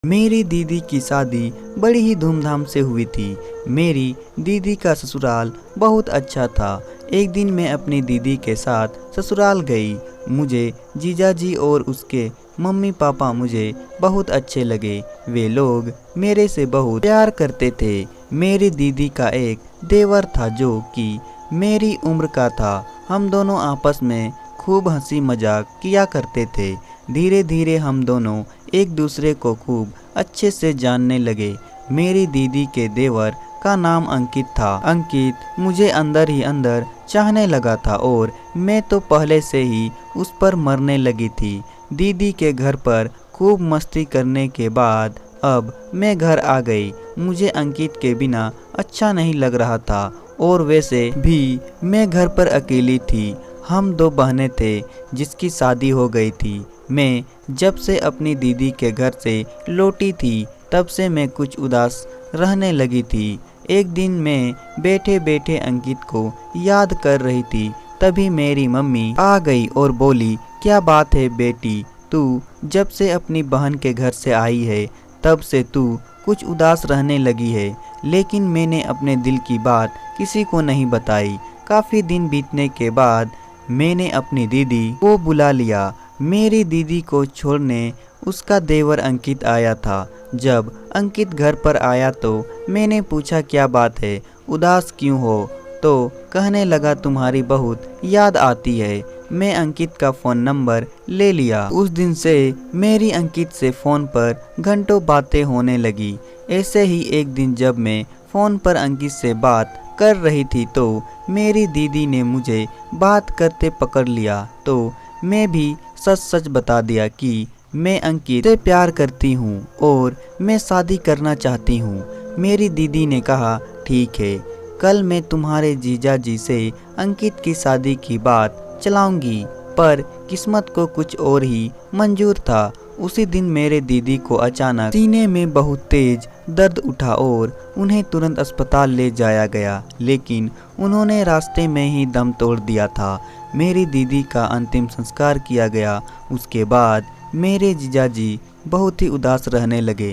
मेरी दीदी की शादी बड़ी ही धूमधाम से हुई थी। मेरी दीदी का ससुराल बहुत अच्छा था। एक दिन मैं अपनी दीदी के साथ ससुराल गई। मुझे जीजाजी और उसके मम्मी पापा मुझे बहुत अच्छे लगे। वे लोग मेरे से बहुत प्यार करते थे। मेरी दीदी का एक देवर था जो कि मेरी उम्र का था। हम दोनों आपस में खूब हंसी मजाक किया करते थे। धीरे धीरे हम दोनों एक दूसरे को खूब अच्छे से जानने लगे। मेरी दीदी के देवर का नाम अंकित था। अंकित मुझे अंदर ही अंदर चाहने लगा था और मैं तो पहले से ही उस पर मरने लगी थी। दीदी के घर पर खूब मस्ती करने के बाद अब मैं घर आ गई। मुझे अंकित के बिना अच्छा नहीं लग रहा था और वैसे भी मैं घर पर अकेली थी। हम दो बहनें थे जिसकी शादी हो गई थी। मैं जब से अपनी दीदी के घर से लौटी थी तब से मैं कुछ उदास रहने लगी थी। एक दिन मैं बैठे बैठे अंकित को याद कर रही थी, तभी मेरी मम्मी आ गई और बोली, क्या बात है बेटी, तू जब से अपनी बहन के घर से आई है तब से तू कुछ उदास रहने लगी है। लेकिन मैंने अपने दिल की बात किसी को नहीं बताई। काफ़ी दिन बीतने के बाद मैंने अपनी दीदी को बुला लिया। मेरी दीदी को छोड़ने उसका देवर अंकित आया था। जब अंकित घर पर आया तो मैंने पूछा, क्या बात है, उदास क्यों हो? तो कहने लगा, तुम्हारी बहुत याद आती है। मैं अंकित का फ़ोन नंबर ले लिया। उस दिन से मेरी अंकित से फ़ोन पर घंटों बातें होने लगी। ऐसे ही एक दिन जब मैं फ़ोन पर अंकित से बात कर रही थी तो मेरी दीदी ने मुझे बात करते पकड़ लिया। तो मैं भी सच सच बता दिया कि मैं अंकित से प्यार करती हूँ और मैं शादी करना चाहती हूँ। मेरी दीदी ने कहा, ठीक है, कल मैं तुम्हारे जीजा जी से अंकित की शादी की बात चलाऊंगी। पर किस्मत को कुछ और ही मंजूर था। उसी दिन मेरे दीदी को अचानक सीने में बहुत तेज दर्द उठा और उन्हें तुरंत अस्पताल ले जाया गया, लेकिन उन्होंने रास्ते में ही दम तोड़ दिया था। मेरी दीदी का अंतिम संस्कार किया गया। उसके बाद मेरे जीजाजी बहुत ही उदास रहने लगे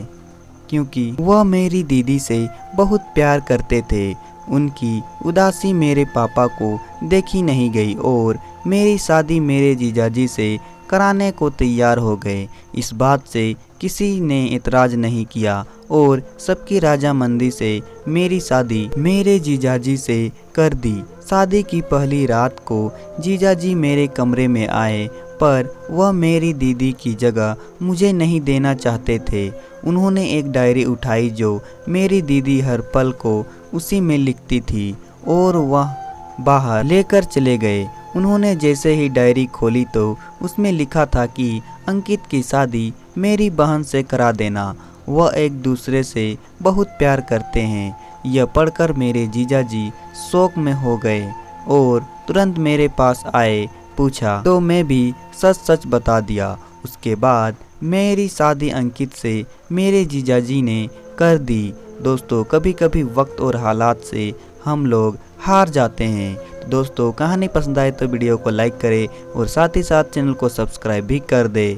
क्योंकि वह मेरी दीदी से बहुत प्यार करते थे। उनकी उदासी मेरे पापा को देखी नहीं गई और मेरी शादी मेरे जीजाजी से कराने को तैयार हो गए। इस बात से किसी ने इतराज नहीं किया और सबकी राजामंदी से मेरी शादी मेरे जीजाजी से कर दी। शादी की पहली रात को जीजाजी मेरे कमरे में आए, पर वह मेरी दीदी की जगह मुझे नहीं देना चाहते थे। उन्होंने एक डायरी उठाई जो मेरी दीदी हर पल को उसी में लिखती थी और वह बाहर लेकर चले गए। उन्होंने जैसे ही डायरी खोली तो उसमें लिखा था कि अंकित की शादी मेरी बहन से करा देना। वह एक दूसरे से बहुत प्यार करते हैं। यह पढ़कर मेरे जीजाजी शौक में हो गए और तुरंत मेरे पास आए। पूछा तो मैं भी सच सच बता दिया। उसके बाद मेरी शादी अंकित से मेरे जीजाजी ने कर दी। दोस्तों, कभी कभी वक्त और हालात से हम लोग हार जाते हैं। तो दोस्तों, कहानी पसंद आए तो वीडियो को लाइक करें और साथ ही साथ चैनल को सब्सक्राइब भी कर दें।